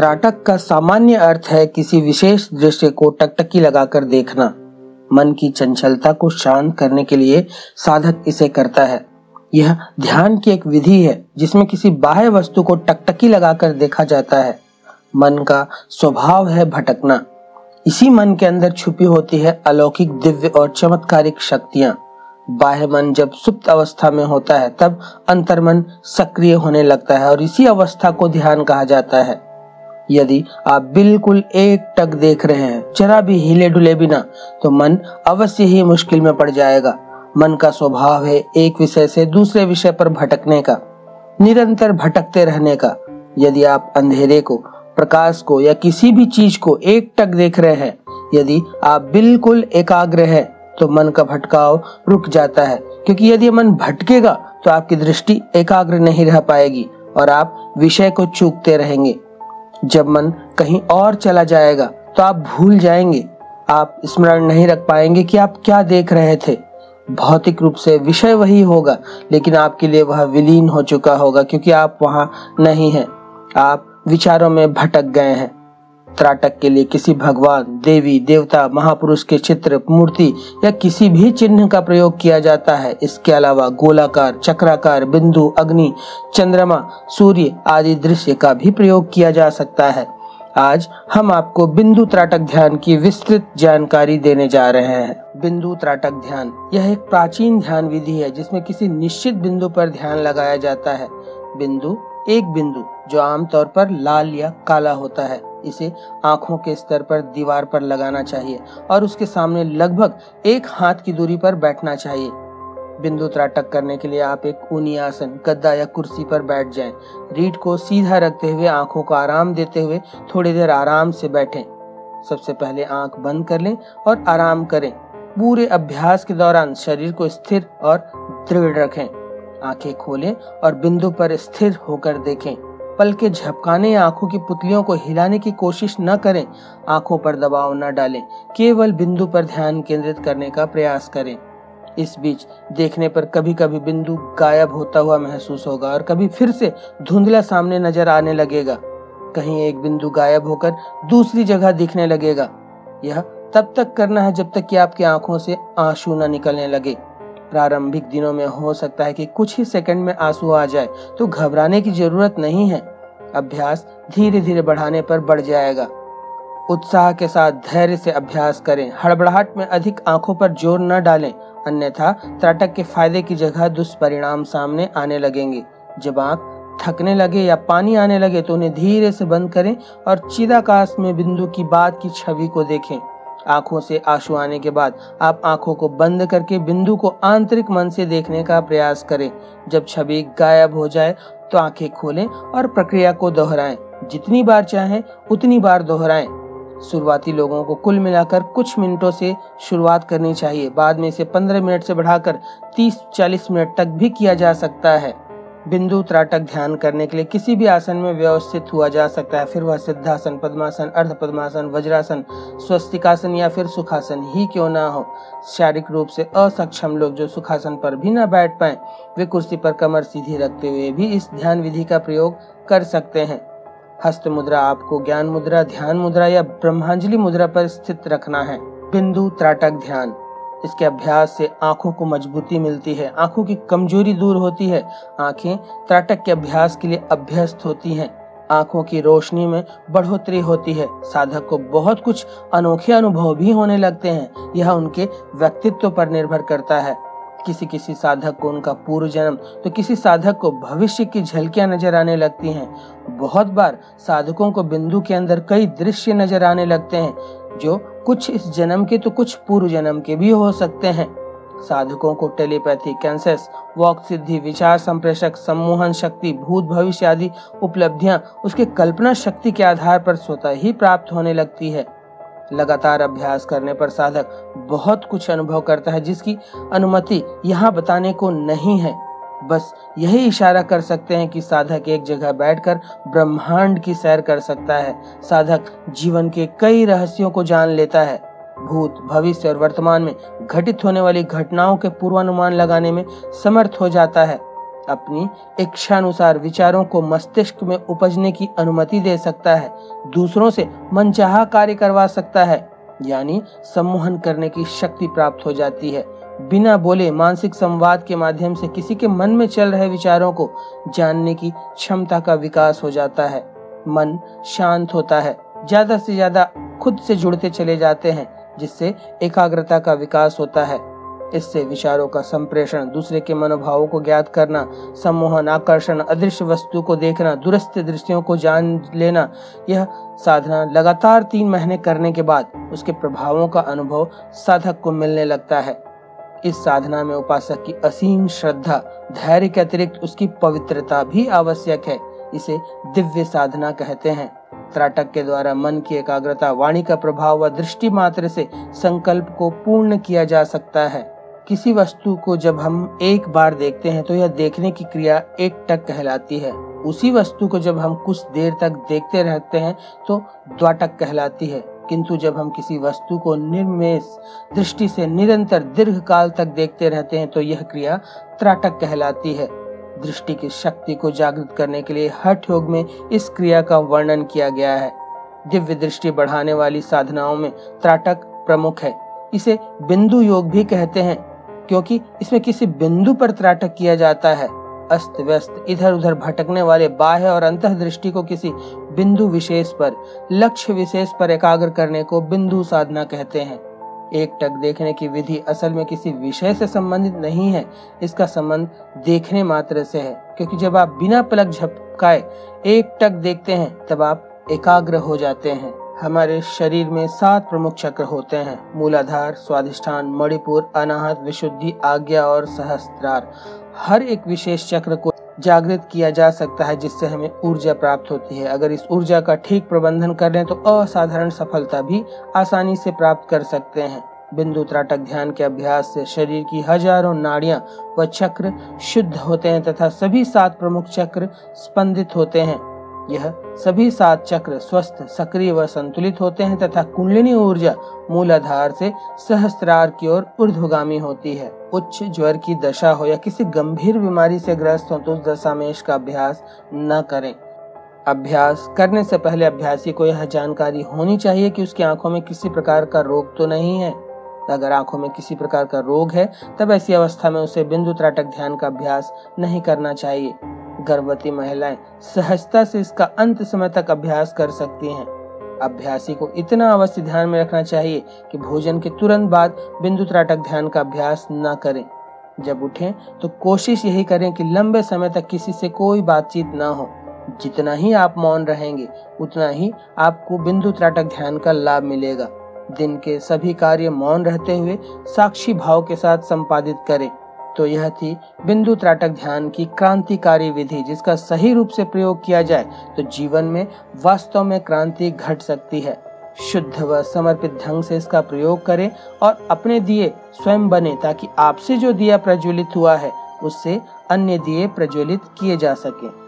त्राटक का सामान्य अर्थ है किसी विशेष दृश्य को टकटकी लगाकर देखना। मन की चंचलता को शांत करने के लिए साधक इसे करता है। यह ध्यान की एक विधि है जिसमें किसी बाह्य वस्तु को टकटकी लगाकर देखा जाता है। मन का स्वभाव है भटकना। इसी मन के अंदर छुपी होती है अलौकिक, दिव्य और चमत्कारिक शक्तियां। बाह्य मन जब सुप्त अवस्था में होता है तब अंतर्मन सक्रिय होने लगता है और इसी अवस्था को ध्यान कहा जाता है। यदि आप बिल्कुल एक टक देख रहे हैं, जरा भी हिले डुले बिना, तो मन अवश्य ही मुश्किल में पड़ जाएगा। मन का स्वभाव है एक विषय से दूसरे विषय पर भटकने का, निरंतर भटकते रहने का। यदि आप अंधेरे को, प्रकाश को या किसी भी चीज को एक टक देख रहे हैं, यदि आप बिल्कुल एकाग्र हैं, तो मन का भटकाव रुक जाता है, क्योंकि यदि मन भटकेगा तो आपकी दृष्टि एकाग्र नहीं रह पाएगी और आप विषय को चूकते रहेंगे। जब मन कहीं और चला जाएगा तो आप भूल जाएंगे, आप स्मरण नहीं रख पाएंगे कि आप क्या देख रहे थे। भौतिक रूप से विषय वही होगा, लेकिन आपके लिए वह विलीन हो चुका होगा, क्योंकि आप वहां नहीं हैं, आप विचारों में भटक गए हैं। त्राटक के लिए किसी भगवान, देवी, देवता, महापुरुष के चित्र, मूर्ति या किसी भी चिन्ह का प्रयोग किया जाता है। इसके अलावा गोलाकार, चक्राकार, बिंदु, अग्नि, चंद्रमा, सूर्य आदि दृश्य का भी प्रयोग किया जा सकता है। आज हम आपको बिंदु त्राटक ध्यान की विस्तृत जानकारी देने जा रहे हैं। बिंदु त्राटक ध्यान यह एक प्राचीन ध्यान विधि है जिसमें किसी निश्चित बिंदु पर ध्यान लगाया जाता है। बिंदु, एक बिंदु जो आमतौर पर लाल या काला होता है, इसे आंखों के स्तर पर दीवार पर लगाना चाहिए और उसके सामने लगभग 1 हाथ की दूरी पर बैठना चाहिए। बिंदु त्राटक करने के लिए आप एक ऊनी आसन, गद्दा या कुर्सी पर बैठ जाएं। रीढ़ को सीधा रखते हुए आंखों को आराम देते हुए थोड़ी देर आराम से बैठें। सबसे पहले आंख बंद कर लें और आराम करें। पूरे अभ्यास के दौरान शरीर को स्थिर और दृढ़ रखें। आंखें खोलें और बिंदु पर स्थिर होकर देखें। पलके झपकाने या आंखों की पुतलियों को हिलाने की कोशिश न करें। आंखों पर दबाव न डालें, केवल बिंदु पर ध्यान केंद्रित करने का प्रयास करें। इस बीच देखने पर कभी कभी बिंदु गायब होता हुआ महसूस होगा और कभी फिर से धुंधला सामने नजर आने लगेगा। कहीं एक बिंदु गायब होकर दूसरी जगह दिखने लगेगा। यह तब तक करना है जब तक कि आपकी आंखों से आंसू न निकलने लगे। प्रारंभिक दिनों में हो सकता है कि कुछ ही सेकंड में आंसू आ जाए, तो घबराने की जरूरत नहीं है। अभ्यास धीरे धीरे बढ़ाने पर बढ़ जाएगा। उत्साह के साथ धैर्य से अभ्यास करें। हड़बड़ाहट में अधिक आंखों पर जोर न डालें, अन्यथा त्राटक के फायदे की जगह दुष्परिणाम सामने आने लगेंगे। जब आंख थकने लगे या पानी आने लगे तो उन्हें धीरे से बंद करें और चिदाकाश में बिंदु की बाद की छवि को देखें। आंखों से आंसू आने के बाद आप आंखों को बंद करके बिंदु को आंतरिक मन से देखने का प्रयास करें। जब छवि गायब हो जाए तो आंखें खोलें और प्रक्रिया को दोहराएं। जितनी बार चाहें उतनी बार दोहराएं। शुरुआती लोगों को कुल मिलाकर कुछ मिनटों से शुरुआत करनी चाहिए। बाद में इसे 15 मिनट से बढ़ाकर 30-40 मिनट तक भी किया जा सकता है। बिंदु त्राटक ध्यान करने के लिए किसी भी आसन में व्यवस्थित हुआ जा सकता है, फिर वह सिद्धासन, पद्मासन, अर्ध पद्मासन, वज्रासन, स्वस्तिकासन या फिर सुखासन ही क्यों ना हो। शारीरिक रूप से असक्षम लोग जो सुखासन पर भी न बैठ पाएं, वे कुर्सी पर कमर सीधी रखते हुए भी इस ध्यान विधि का प्रयोग कर सकते हैं। हस्त मुद्रा आपको ज्ञान मुद्रा, ध्यान मुद्रा या ब्रह्मांजलि मुद्रा पर स्थित रखना है। बिंदु त्राटक ध्यान, इसके अभ्यास से आंखों को मजबूती मिलती है, आंखों की कमजोरी दूर होती है। आंखें त्राटक के अभ्यास के लिए अभ्यस्त होती हैं। आंखों की रोशनी में बढ़ोतरी होती है। साधक को बहुत कुछ अनोखे अनुभव भी होने लगते हैं। यह उनके व्यक्तित्व पर निर्भर करता है। किसी किसी साधक को उनका पूर्व जन्म तो किसी साधक को भविष्य की झलकियां नजर आने लगती हैं। बहुत बार साधकों को बिंदु के अंदर कई दृश्य नजर आने लगते हैं, जो कुछ इस जन्म के तो कुछ पूर्व जन्म के भी हो सकते हैं। साधकों को टेलीपैथी, कैंसेस, वॉक सिद्धि, विचार संप्रेषक, सम्मोहन शक्ति, भूत भविष्य आदि उपलब्धियां उसके कल्पना शक्ति के आधार पर स्वतः ही प्राप्त होने लगती है। लगातार अभ्यास करने पर साधक बहुत कुछ अनुभव करता है, जिसकी अनुमति यहाँ बताने को नहीं है। बस यही इशारा कर सकते हैं कि साधक एक जगह बैठकर ब्रह्मांड की सैर कर सकता है। साधक जीवन के कई रहस्यों को जान लेता है। भूत, भविष्य और वर्तमान में घटित होने वाली घटनाओं के पूर्वानुमान लगाने में समर्थ हो जाता है। अपनी इच्छानुसार विचारों को मस्तिष्क में उपजने की अनुमति दे सकता है, दूसरों से मनचाहा कार्य करवा सकता है, यानी सम्मोहन करने की शक्ति प्राप्त हो जाती है। बिना बोले मानसिक संवाद के माध्यम से किसी के मन में चल रहे विचारों को जानने की क्षमता का विकास हो जाता है। मन शांत होता है, ज्यादा से ज्यादा खुद से जुड़ते चले जाते हैं, जिससे एकाग्रता का विकास होता है। इससे विचारों का संप्रेषण, दूसरे के मनोभावों को ज्ञात करना, सम्मोहन, आकर्षण, अदृश्य वस्तु को देखना, दूरस्थ दृश्यों को जान लेना, यह साधना लगातार 3 महीने करने के बाद उसके प्रभावों का अनुभव साधक को मिलने लगता है। इस साधना में उपासक की असीम श्रद्धा, धैर्य के अतिरिक्त उसकी पवित्रता भी आवश्यक है। इसे दिव्य साधना कहते हैं। त्राटक के द्वारा मन की एकाग्रता, वाणी का प्रभाव व दृष्टि मात्र से संकल्प को पूर्ण किया जा सकता है। किसी वस्तु को जब हम एक बार देखते हैं तो यह देखने की क्रिया एकटक कहलाती है। उसी वस्तु को जब हम कुछ देर तक देखते रहते हैं तो द्वाटक कहलाती है। किंतु जब हम किसी वस्तु को निर्मेष दृष्टि से निरंतर दीर्घ काल तक देखते रहते हैं तो यह क्रिया त्राटक कहलाती है। दृष्टि की शक्ति को जागृत करने के लिए हठ योग में इस क्रिया का वर्णन किया गया है। दिव्य दृष्टि बढ़ाने वाली साधनाओं में त्राटक प्रमुख है। इसे बिंदु योग भी कहते हैं, क्योंकि इसमें किसी बिंदु पर त्राटक किया जाता है। अस्त व्यस्त इधर उधर भटकने वाले बाह्य और अंतः दृष्टि को किसी बिंदु विशेष पर, लक्ष्य विशेष पर एकाग्र करने को बिंदु साधना कहते हैं। एकटक देखने की विधि असल में किसी विषय से संबंधित नहीं है, इसका संबंध देखने मात्र से है। क्योंकि जब आप बिना पलक झपकाए एकटक देखते हैं तब आप एकाग्र हो जाते हैं। हमारे शरीर में 7 प्रमुख चक्र होते हैं: मूलाधार, स्वाधिष्ठान, मणिपुर, अनाहत, विशुद्धि, आज्ञा और सहस्त्रार। हर एक विशेष चक्र को जागृत किया जा सकता है, जिससे हमें ऊर्जा प्राप्त होती है। अगर इस ऊर्जा का ठीक प्रबंधन कर लें तो असाधारण सफलता भी आसानी से प्राप्त कर सकते हैं। बिंदु त्राटक ध्यान के अभ्यास से शरीर की हजारों नाड़ियां व चक्र शुद्ध होते हैं तथा सभी 7 प्रमुख चक्र स्पंदित होते हैं। यह सभी 7 चक्र स्वस्थ, सक्रिय व संतुलित होते हैं तथा कुंडलिनी ऊर्जा मूलाधार से सहस्त्रार की ओर ऊर्ध्वगामी होती है। उच्च ज्वर की दशा हो या किसी गंभीर बीमारी से ग्रस्त हो तो उस दशा में इसका अभ्यास न करें। अभ्यास करने से पहले अभ्यासी को यह जानकारी होनी चाहिए कि उसकी आंखों में किसी प्रकार का रोग तो नहीं है। अगर आंखों में किसी प्रकार का रोग है तब ऐसी अवस्था में उसे बिंदु त्राटक ध्यान का अभ्यास नहीं करना चाहिए। गर्भवती महिलाएं सहजता से इसका अंत समय तक अभ्यास कर सकती हैं। अभ्यासी को इतना अवश्य ध्यान में रखना चाहिए कि भोजन के तुरंत बाद बिंदु त्राटक ध्यान का अभ्यास न करें। जब उठें तो कोशिश यही करें कि लंबे समय तक किसी से कोई बातचीत न हो। जितना ही आप मौन रहेंगे उतना ही आपको बिंदु त्राटक ध्यान का लाभ मिलेगा। दिन के सभी कार्य मौन रहते हुए साक्षी भाव के साथ संपादित करें। तो यह थी बिंदु त्राटक ध्यान की क्रांतिकारी विधि, जिसका सही रूप से प्रयोग किया जाए तो जीवन में वास्तव में क्रांति घट सकती है। शुद्ध व समर्पित ढंग से इसका प्रयोग करें और अपने दिए स्वयं बने, ताकि आपसे जो दिया प्रज्वलित हुआ है उससे अन्य दिए प्रज्वलित किए जा सके।